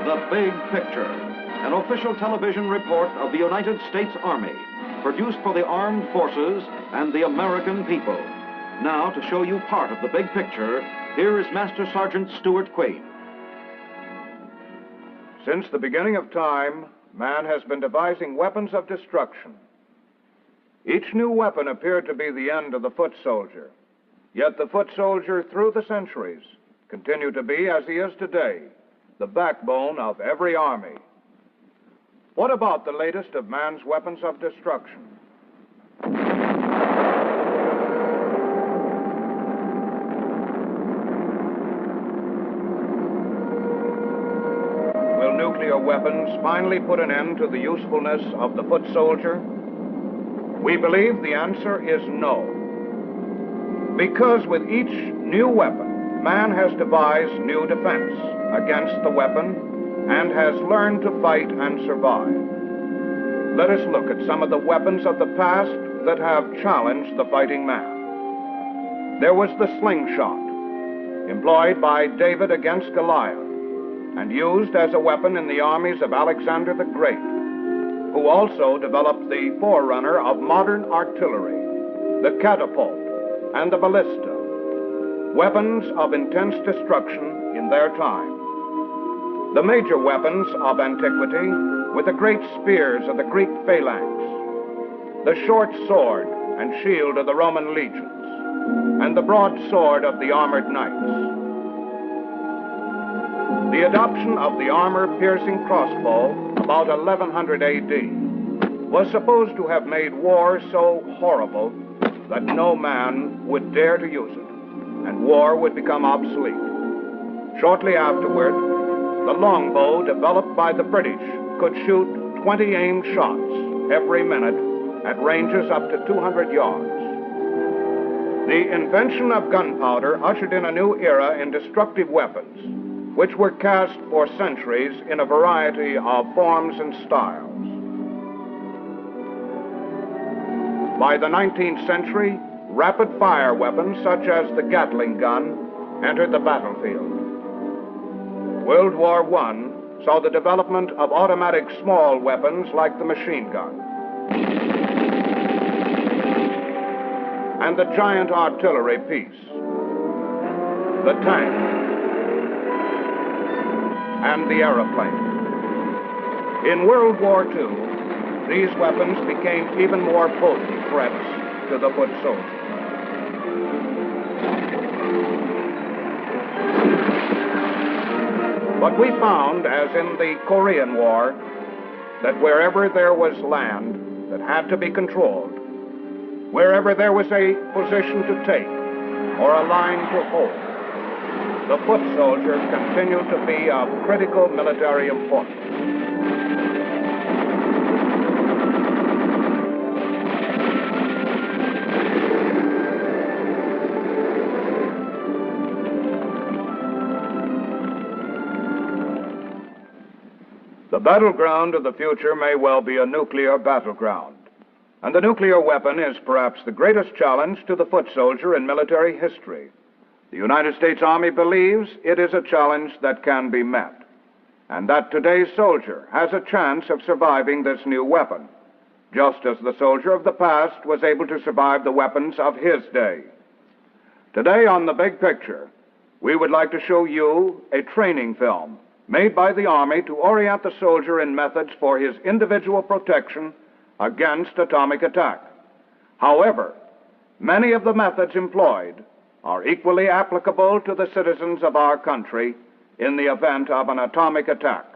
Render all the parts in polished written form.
The Big Picture, an official television report of the United States Army, produced for the armed forces and the American people. Now, to show you part of the big picture, here is Master Sergeant Stuart Quain. Since the beginning of time, man has been devising weapons of destruction. Each new weapon appeared to be the end of the foot soldier. Yet the foot soldier, through the centuries, continued to be, as he is today, the backbone of every army. What about the latest of man's weapons of destruction? Will nuclear weapons finally put an end to the usefulness of the foot soldier? We believe the answer is no. Because with each new weapon, man has devised new defense against the weapon and has learned to fight and survive. Let us look at some of the weapons of the past that have challenged the fighting man. There was the slingshot, employed by David against Goliath, and used as a weapon in the armies of Alexander the Great, who also developed the forerunner of modern artillery, the catapult, and the ballista, weapons of intense destruction in their time. The major weapons of antiquity were the great spears of the Greek phalanx, the short sword and shield of the Roman legions, and the broadsword of the armored knights. The adoption of the armor-piercing crossbow about 1100 AD was supposed to have made war so horrible that no man would dare to use it, and war would become obsolete. Shortly afterward, the longbow developed by the British could shoot 20 aimed shots every minute at ranges up to 200 yards. The invention of gunpowder ushered in a new era in destructive weapons, which were cast for centuries in a variety of forms and styles. By the 19th century, rapid-fire weapons such as the Gatling gun entered the battlefield. World War I saw the development of automatic small weapons like the machine gun, and the giant artillery piece, the tank, and the airplane. In World War II, these weapons became even more potent threats to the foot soldier. But we found, as in the Korean War, that wherever there was land that had to be controlled, wherever there was a position to take or a line to hold, the foot soldier continued to be of critical military importance. The battleground of the future may well be a nuclear battleground, and the nuclear weapon is perhaps the greatest challenge to the foot soldier in military history. The United States Army believes it is a challenge that can be met, and that today's soldier has a chance of surviving this new weapon, just as the soldier of the past was able to survive the weapons of his day. Today on The Big Picture, we would like to show you a training film made by the Army to orient the soldier in methods for his individual protection against atomic attack. However, many of the methods employed are equally applicable to the citizens of our country in the event of an atomic attack.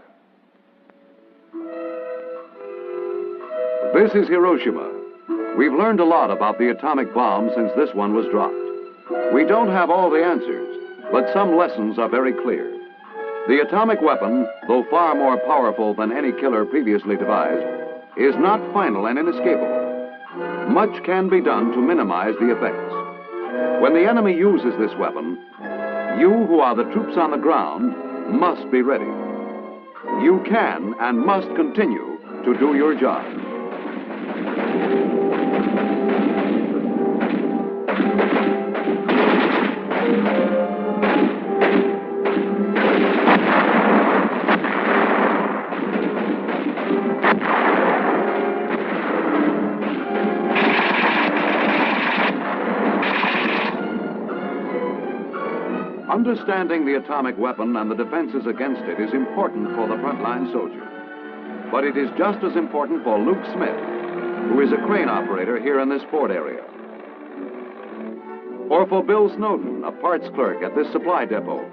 This is Hiroshima. We've learned a lot about the atomic bomb since this one was dropped. We don't have all the answers, but some lessons are very clear. The atomic weapon, though far more powerful than any killer previously devised, is not final and inescapable. Much can be done to minimize the effects. When the enemy uses this weapon, you who are the troops on the ground must be ready. You can and must continue to do your job. Understanding the atomic weapon and the defenses against it is important for the frontline soldier. But it is just as important for Luke Smith, who is a crane operator here in this port area. Or for Bill Snowden, a parts clerk at this supply depot.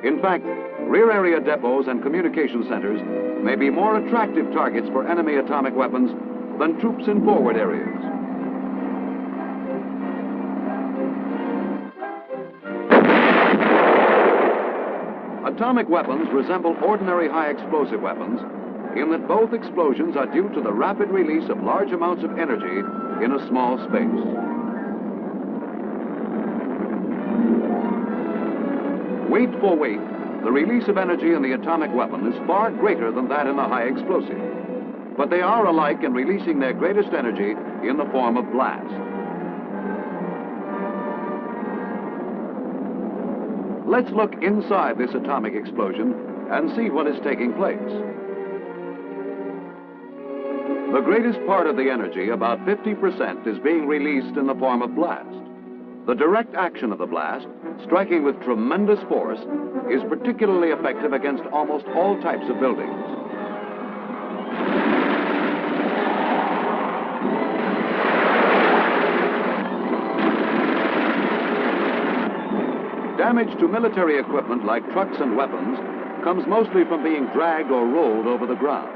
In fact, rear area depots and communication centers may be more attractive targets for enemy atomic weapons than troops in forward areas. Atomic weapons resemble ordinary high explosive weapons in that both explosions are due to the rapid release of large amounts of energy in a small space. Weight for weight, the release of energy in the atomic weapon is far greater than that in the high explosive. But they are alike in releasing their greatest energy in the form of blast. Let's look inside this atomic explosion and see what is taking place. The greatest part of the energy, about 50%, is being released in the form of blast. The direct action of the blast, striking with tremendous force, is particularly effective against almost all types of buildings. Damage to military equipment like trucks and weapons comes mostly from being dragged or rolled over the ground.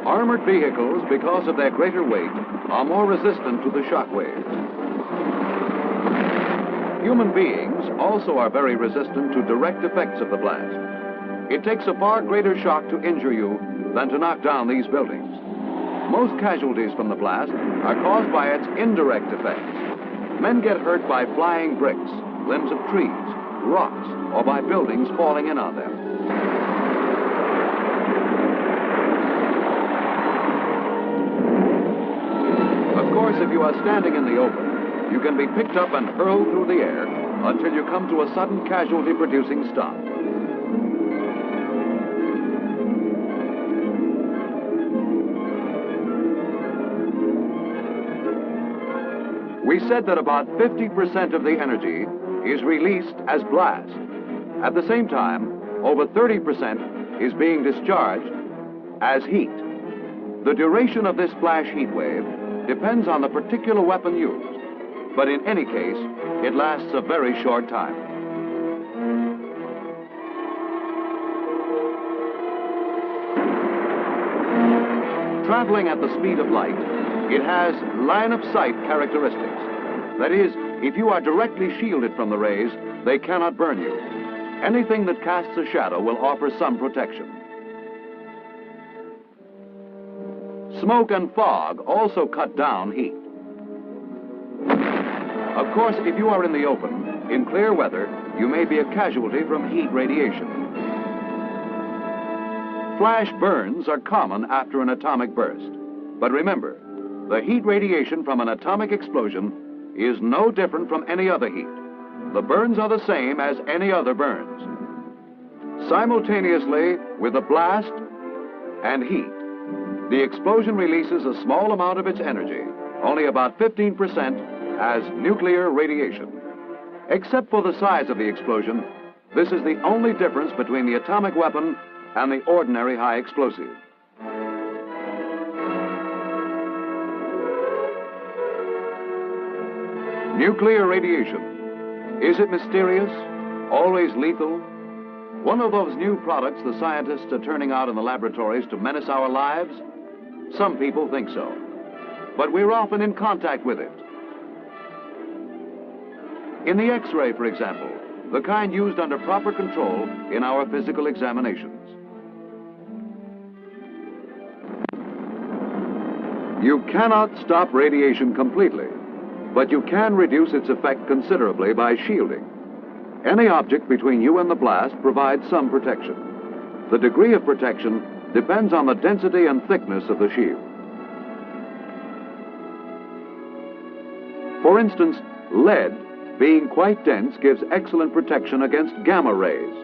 Armored vehicles, because of their greater weight, are more resistant to the shock waves. Human beings also are very resistant to direct effects of the blast. It takes a far greater shock to injure you than to knock down these buildings. Most casualties from the blast are caused by its indirect effects. Men get hurt by flying bricks, limbs of trees, rocks, or by buildings falling in on them. Of course, if you are standing in the open, you can be picked up and hurled through the air until you come to a sudden casualty-producing stop. We said that about 50% of the energy is released as blast. At the same time, over 30% is being discharged as heat. The duration of this flash heat wave depends on the particular weapon used, but in any case, it lasts a very short time. Traveling at the speed of light, it has line-of-sight characteristics. That is, if you are directly shielded from the rays, they cannot burn you. Anything that casts a shadow will offer some protection. Smoke and fog also cut down heat. Of course, if you are in the open, in clear weather, you may be a casualty from heat radiation. Flash burns are common after an atomic burst. But remember, the heat radiation from an atomic explosion is no different from any other heat. The burns are the same as any other burns. Simultaneously with the blast and heat, the explosion releases a small amount of its energy, only about 15%, as nuclear radiation. Except for the size of the explosion, this is the only difference between the atomic weapon and the ordinary high explosive. Nuclear radiation. Is it mysterious? Always lethal? One of those new products the scientists are turning out in the laboratories to menace our lives? Some people think so. But we're often in contact with it. In the X-ray, for example, the kind used under proper control in our physical examinations. You cannot stop radiation completely, but you can reduce its effect considerably by shielding. Any object between you and the blast provides some protection. The degree of protection depends on the density and thickness of the shield. For instance, lead, being quite dense, gives excellent protection against gamma rays.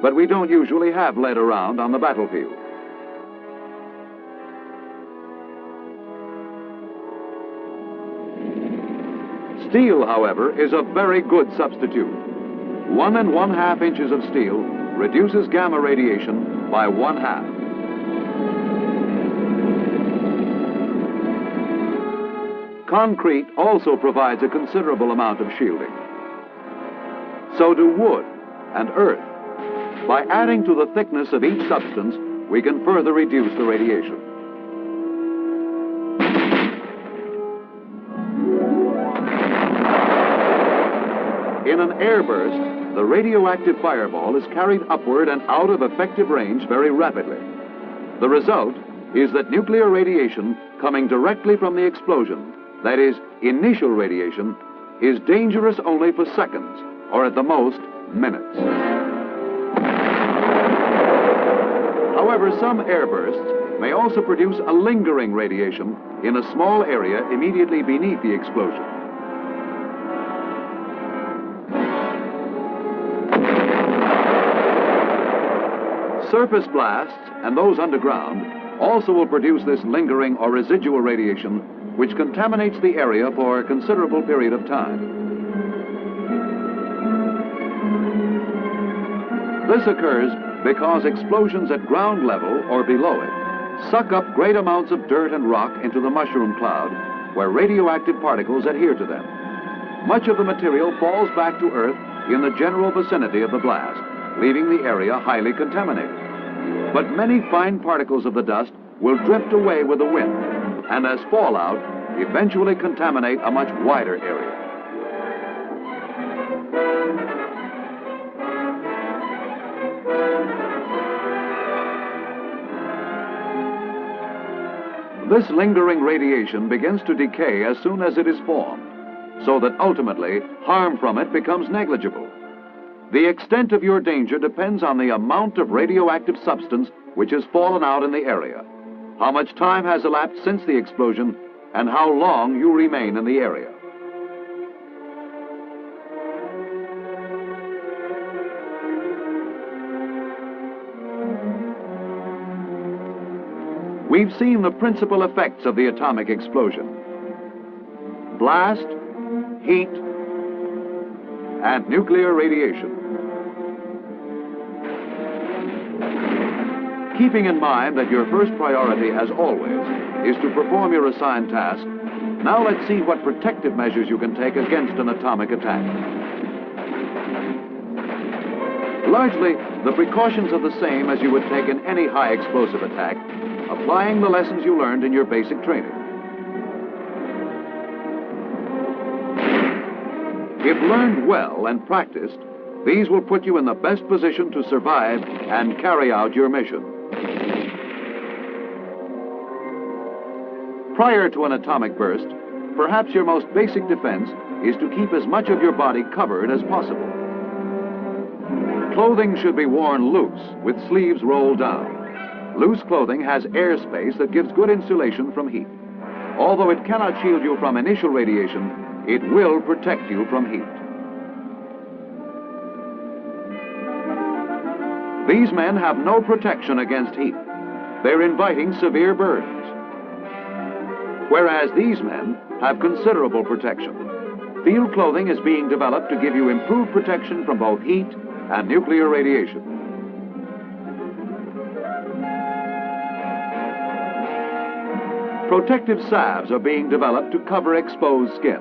But we don't usually have lead around on the battlefield. Steel, however, is a very good substitute. 1 1/2 inches of steel reduces gamma radiation by 1/2. Concrete also provides a considerable amount of shielding. So do wood and earth. By adding to the thickness of each substance, we can further reduce the radiation. In an airburst, the radioactive fireball is carried upward and out of effective range very rapidly. The result is that nuclear radiation coming directly from the explosion, that is, initial radiation, is dangerous only for seconds, or at the most, minutes. However, some airbursts may also produce a lingering radiation in a small area immediately beneath the explosion. Surface blasts, and those underground, also will produce this lingering or residual radiation, which contaminates the area for a considerable period of time. This occurs because explosions at ground level or below it suck up great amounts of dirt and rock into the mushroom cloud, where radioactive particles adhere to them. Much of the material falls back to Earth in the general vicinity of the blast, leaving the area highly contaminated. But many fine particles of the dust will drift away with the wind, and as fallout, eventually contaminate a much wider area. This lingering radiation begins to decay as soon as it is formed, so that ultimately harm from it becomes negligible. The extent of your danger depends on the amount of radioactive substance which has fallen out in the area, how much time has elapsed since the explosion, and how long you remain in the area. We've seen the principal effects of the atomic explosion: blast, heat, and nuclear radiation. Keeping in mind that your first priority, as always, is to perform your assigned task, now let's see what protective measures you can take against an atomic attack. Largely, the precautions are the same as you would take in any high explosive attack, applying the lessons you learned in your basic training. If learned well and practiced, these will put you in the best position to survive and carry out your mission. Prior to an atomic burst, perhaps your most basic defense is to keep as much of your body covered as possible. Clothing should be worn loose, with sleeves rolled down. Loose clothing has airspace that gives good insulation from heat. Although it cannot shield you from initial radiation, it will protect you from heat. These men have no protection against heat. They're inviting severe burns. Whereas these men have considerable protection. Field clothing is being developed to give you improved protection from both heat and nuclear radiation. Protective salves are being developed to cover exposed skin.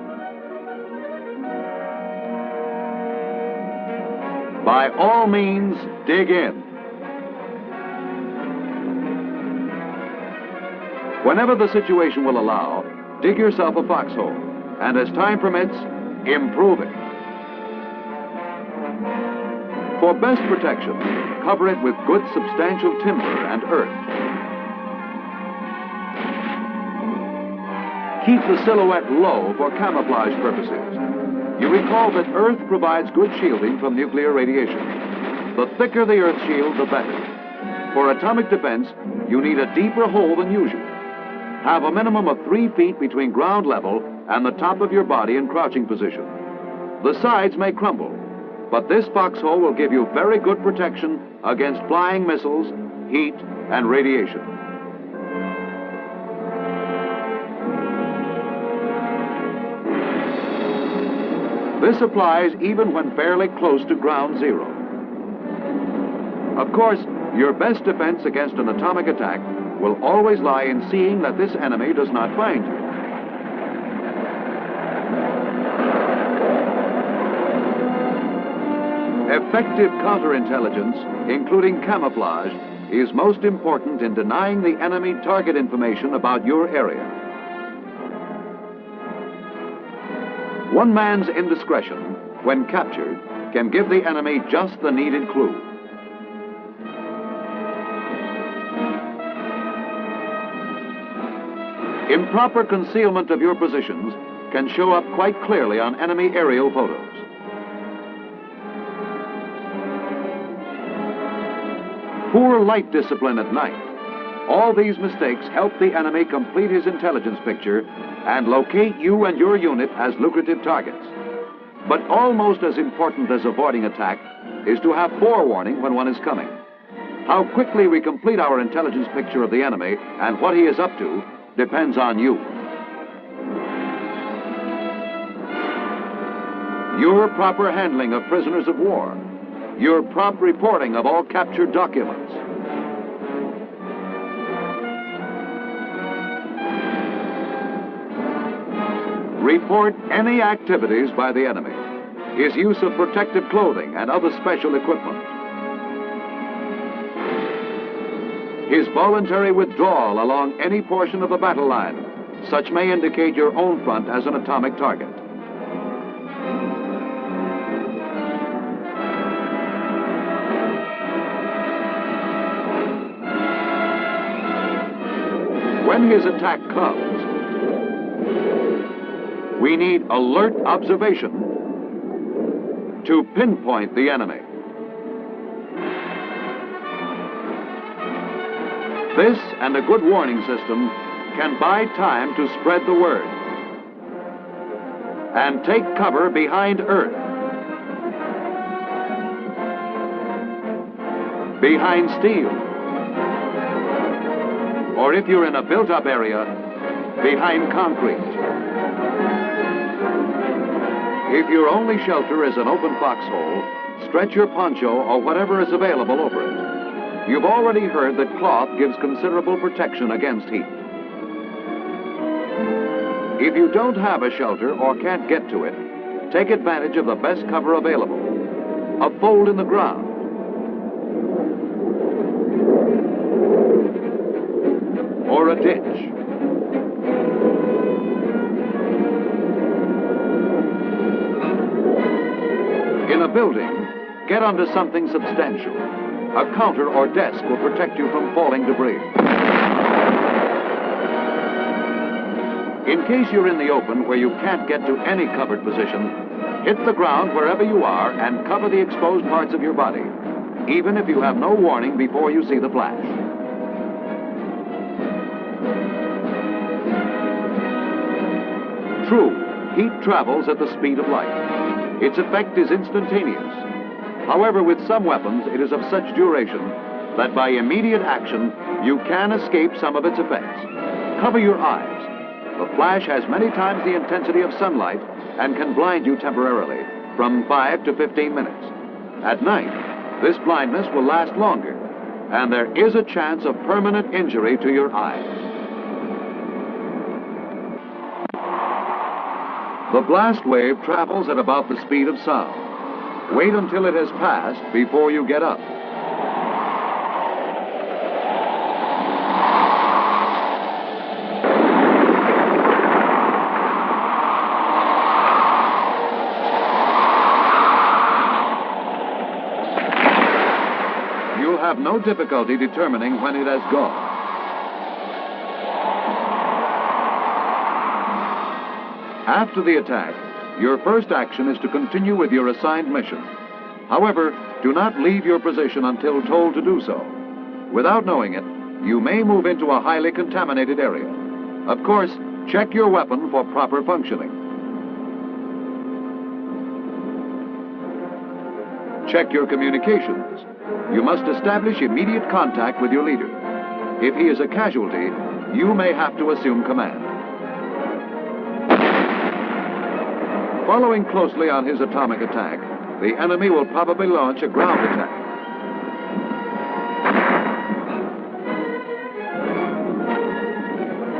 By all means, dig in. Whenever the situation will allow, dig yourself a foxhole, and as time permits, improve it. For best protection, cover it with good substantial timber and earth. Keep the silhouette low for camouflage purposes. You recall that earth provides good shielding from nuclear radiation. The thicker the earth shield, the better. For atomic defense, you need a deeper hole than usual. Have a minimum of 3 feet between ground level and the top of your body in crouching position. The sides may crumble, but this foxhole will give you very good protection against flying missiles, heat, and radiation. This applies even when fairly close to ground zero. Of course, your best defense against an atomic attack will always lie in seeing that this enemy does not find you. Effective counterintelligence, including camouflage, is most important in denying the enemy target information about your area. One man's indiscretion, when captured, can give the enemy just the needed clue. Improper concealment of your positions can show up quite clearly on enemy aerial photos. Poor light discipline at night. All these mistakes help the enemy complete his intelligence picture and locate you and your unit as lucrative targets. But almost as important as avoiding attack is to have forewarning when one is coming. How quickly we complete our intelligence picture of the enemy and what he is up to depends on you. Your proper handling of prisoners of war, your prompt reporting of all captured documents, report any activities by the enemy, his use of protective clothing and other special equipment, his voluntary withdrawal along any portion of the battle line. Such may indicate your own front as an atomic target. When his attack comes, we need alert observation to pinpoint the enemy. This and a good warning system can buy time to spread the word and take cover behind earth, behind steel, or if you're in a built-up area, behind concrete. If your only shelter is an open foxhole, stretch your poncho or whatever is available over it. You've already heard that cloth gives considerable protection against heat. If you don't have a shelter or can't get to it, take advantage of the best cover available, a fold in the ground, or a ditch. In a building, get onto something substantial. A counter or desk will protect you from falling debris. In case you're in the open where you can't get to any covered position, hit the ground wherever you are and cover the exposed parts of your body, even if you have no warning before you see the flash. True, heat travels at the speed of light. Its effect is instantaneous. However, with some weapons, it is of such duration that by immediate action, you can escape some of its effects. Cover your eyes. The flash has many times the intensity of sunlight and can blind you temporarily, from 5 to 15 minutes. At night, this blindness will last longer, and there is a chance of permanent injury to your eyes. The blast wave travels at about the speed of sound. Wait until it has passed before you get up. You'll have no difficulty determining when it has gone. After the attack, your first action is to continue with your assigned mission. However, do not leave your position until told to do so. Without knowing it, you may move into a highly contaminated area. Of course, check your weapon for proper functioning. Check your communications. You must establish immediate contact with your leader. If he is a casualty, you may have to assume command. following closely on his atomic attack, the enemy will probably launch a ground attack.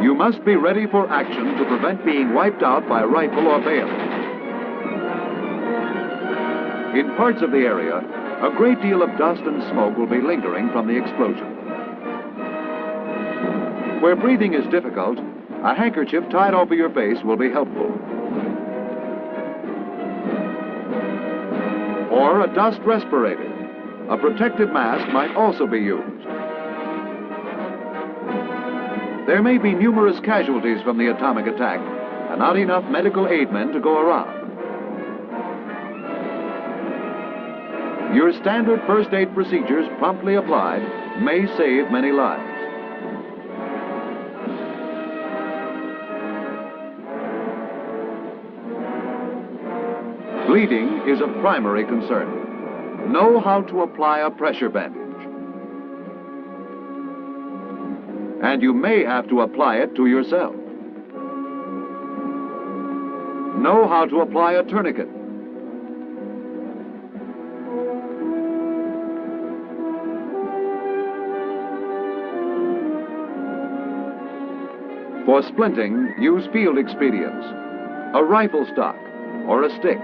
You must be ready for action to prevent being wiped out by rifle or bayonet. In parts of the area, a great deal of dust and smoke will be lingering from the explosion. Where breathing is difficult, a handkerchief tied over your face will be helpful. Or a dust respirator. A protective mask might also be used. There may be numerous casualties from the atomic attack and not enough medical aid men to go around. Your standard first aid procedures promptly applied may save many lives. Bleeding is a primary concern. Know how to apply a pressure bandage. And you may have to apply it to yourself. Know how to apply a tourniquet. For splinting, use field expedients, a rifle stock or a stick.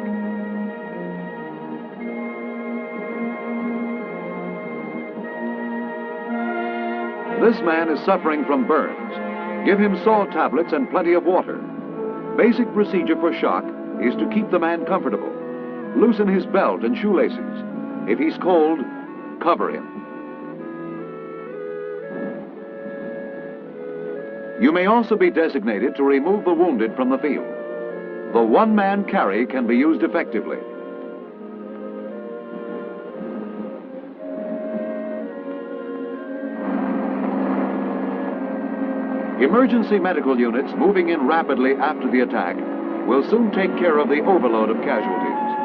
This man is suffering from burns. Give him salt tablets and plenty of water. Basic procedure for shock is to keep the man comfortable. Loosen his belt and shoelaces. If he's cold, cover him. You may also be designated to remove the wounded from the field. The one-man carry can be used effectively. Emergency medical units moving in rapidly after the attack will soon take care of the overload of casualties.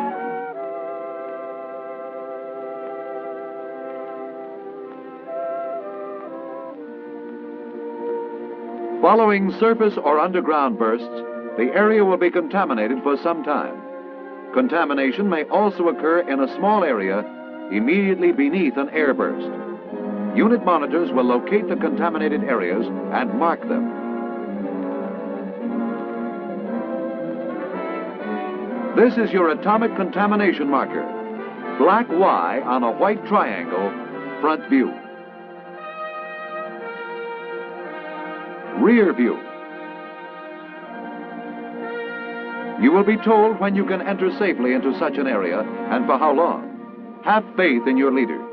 Following surface or underground bursts, the area will be contaminated for some time. Contamination may also occur in a small area immediately beneath an airburst. Unit monitors will locate the contaminated areas and mark them. This is your atomic contamination marker. Black Y on a white triangle, front view. Rear view. You will be told when you can enter safely into such an area and for how long. Have faith in your leaders.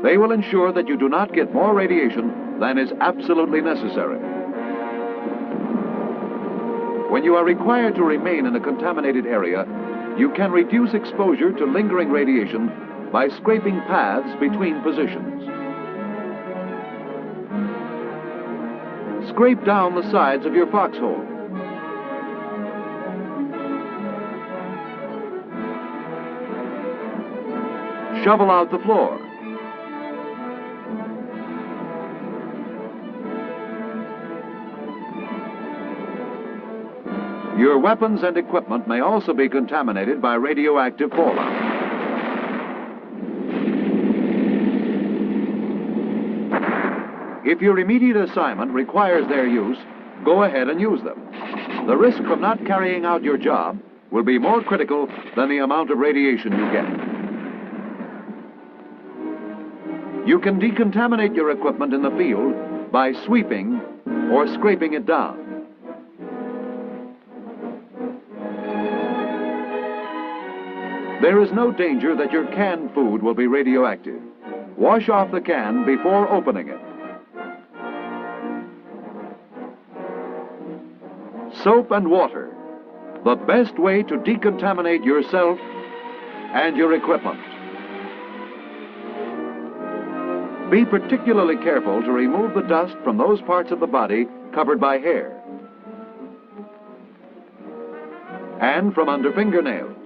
They will ensure that you do not get more radiation than is absolutely necessary. When you are required to remain in a contaminated area, you can reduce exposure to lingering radiation by scraping paths between positions. Scrape down the sides of your foxhole. Shovel out the floor. Your weapons and equipment may also be contaminated by radioactive fallout. If your immediate assignment requires their use, go ahead and use them. The risk from not carrying out your job will be more critical than the amount of radiation you get. You can decontaminate your equipment in the field by sweeping or scraping it down. There is no danger that your canned food will be radioactive. Wash off the can before opening it. Soap and water, the best way to decontaminate yourself and your equipment. Be particularly careful to remove the dust from those parts of the body covered by hair and from under fingernails.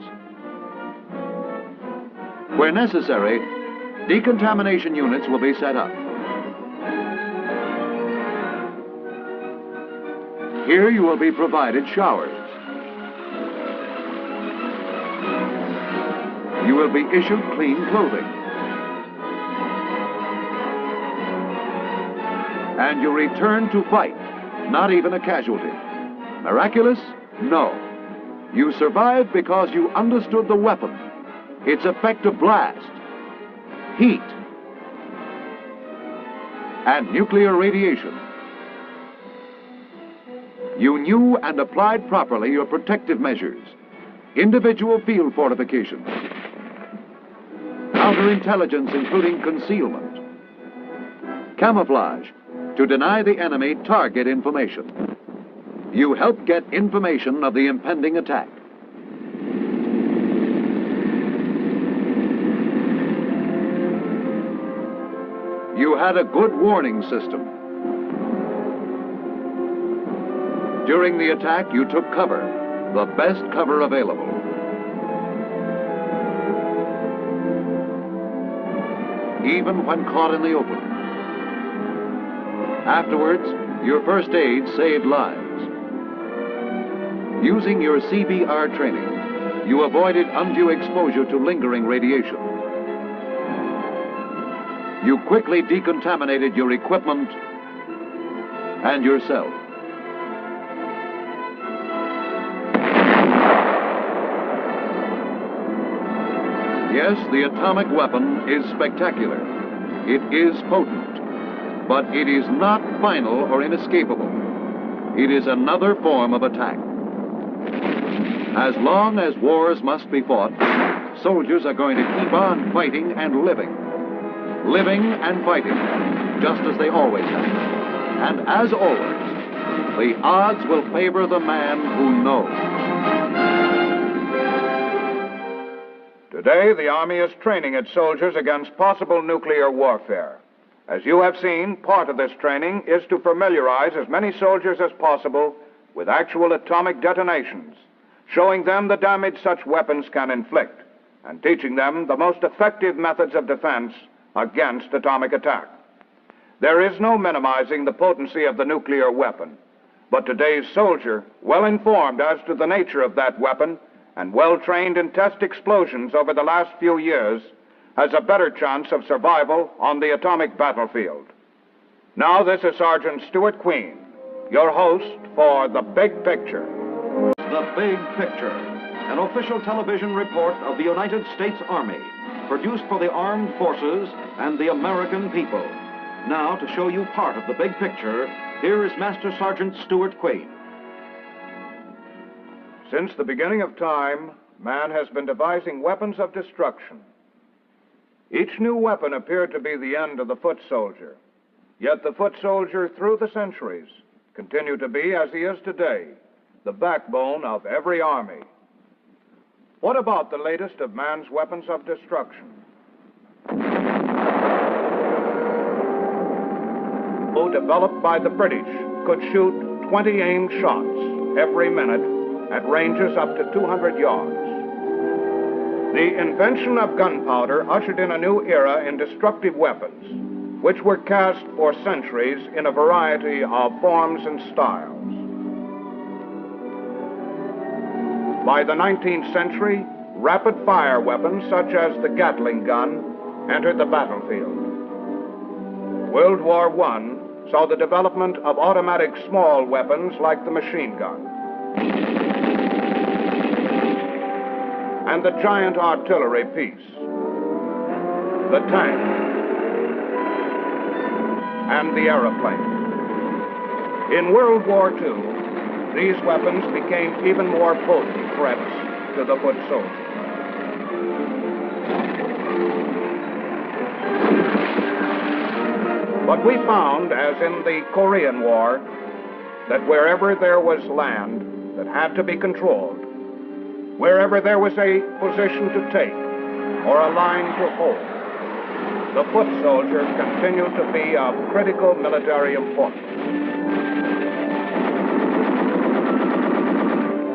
Where necessary, decontamination units will be set up. Here you will be provided showers. You will be issued clean clothing. And you return to fight, not even a casualty. Miraculous? No. You survived because you understood the weapon, its effective blast, heat, and nuclear radiation. You knew and applied properly your protective measures, individual field fortifications, counterintelligence including concealment, camouflage to deny the enemy target information. You helped get information of the impending attack. You had a good warning system. During the attack, you took cover, the best cover available. Even when caught in the open. Afterwards, your first aid saved lives. Using your CBR training, you avoided undue exposure to lingering radiation. You quickly decontaminated your equipment and yourself. Yes, the atomic weapon is spectacular. It is potent, but it is not final or inescapable. It is another form of attack. As long as wars must be fought, soldiers are going to keep on fighting and living. Living and fighting, just as they always have. And as always, the odds will favor the man who knows. Today, the Army is training its soldiers against possible nuclear warfare. As you have seen, part of this training is to familiarize as many soldiers as possible with actual atomic detonations, showing them the damage such weapons can inflict, and teaching them the most effective methods of defense against atomic attack. There is no minimizing the potency of the nuclear weapon, but today's soldier, well informed as to the nature of that weapon and well trained in test explosions over the last few years, has a better chance of survival on the atomic battlefield. Now this is Sergeant Stuart Queen, your host for The Big Picture. The Big Picture, an official television report of the United States Army, produced for the armed forces and the American people. Now, to show you part of the big picture, here is Master Sergeant Stuart Queen. Since the beginning of time, man has been devising weapons of destruction. Each new weapon appeared to be the end of the foot soldier. Yet the foot soldier, through the centuries, continued to be, as he is today, the backbone of every army. What about the latest of man's weapons of destruction? Developed by the British, could shoot 20 aimed shots every minute at ranges up to 200 yards. The invention of gunpowder ushered in a new era in destructive weapons, which were cast for centuries in a variety of forms and styles. By the 19th century, rapid-fire weapons such as the Gatling gun entered the battlefield. World War I saw the development of automatic small weapons like the machine gun, and the giant artillery piece, the tank, and the aeroplane. In World War II, these weapons became even more potent threats to the foot soldier. But we found, as in the Korean War, that wherever there was land that had to be controlled, wherever there was a position to take or a line to hold, the foot soldier continued to be of critical military importance.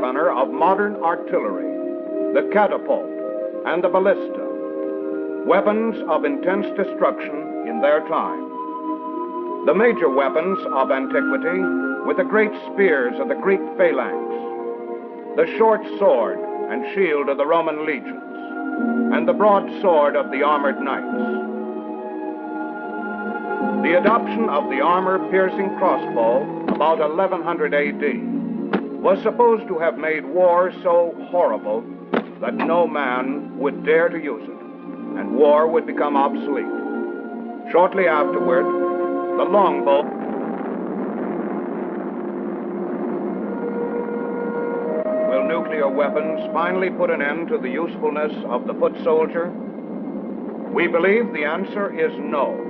Runner of modern artillery, the catapult, and the ballista, weapons of intense destruction in their time. The major weapons of antiquity were the great spears of the Greek phalanx, the short sword and shield of the Roman legions, and the broadsword of the armored knights. The adoption of the armor-piercing crossbow about 1100 AD was supposed to have made war so horrible that no man would dare to use it, and war would become obsolete. Shortly afterward, the longbow will nuclear weapons finally put an end to the usefulness of the foot soldier? We believe the answer is no.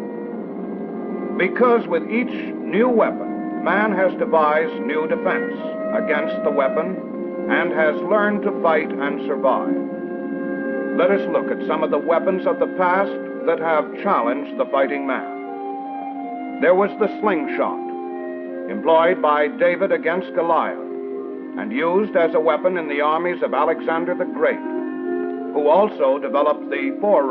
Because with each new weapon, man has devised new defense against the weapon and has learned to fight and survive. Let us look at some of the weapons of the past that have challenged the fighting man. There was the slingshot, employed by David against Goliath, and used as a weapon in the armies of Alexander the Great, who also developed the forerunner